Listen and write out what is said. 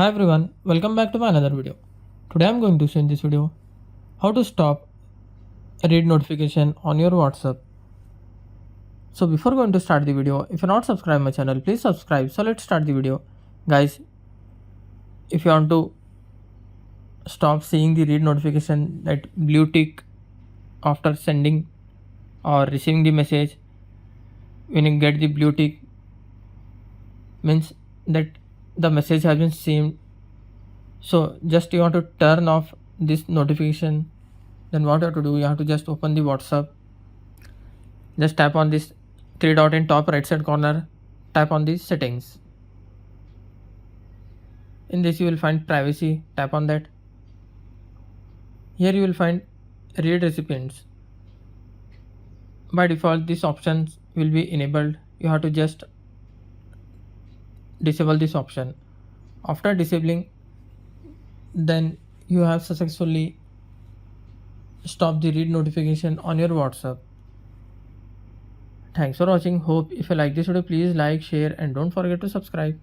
Hi everyone, welcome back to my another video. Today I'm going to show in this video how to stop a read notification on your WhatsApp. So before going to start the video, if you're not subscribed my channel, please subscribe. So let's start the video. Guys, if you want to stop seeing the read notification, that blue tick after sending or receiving the message, when you get the blue tick means that the message has been seen. So just you want to turn off this notification, then what you have to do, you have to just open the WhatsApp. Just tap on this three dot in top right side corner, tap on the settings. In this you will find privacy, tap on that. Here you will find read recipients. By default these options will be enabled. You have to just disable this option. After disabling, then you have successfully stopped the read notification on your WhatsApp. Thanks for watching. Hope if you like this video, please like, share and don't forget to subscribe.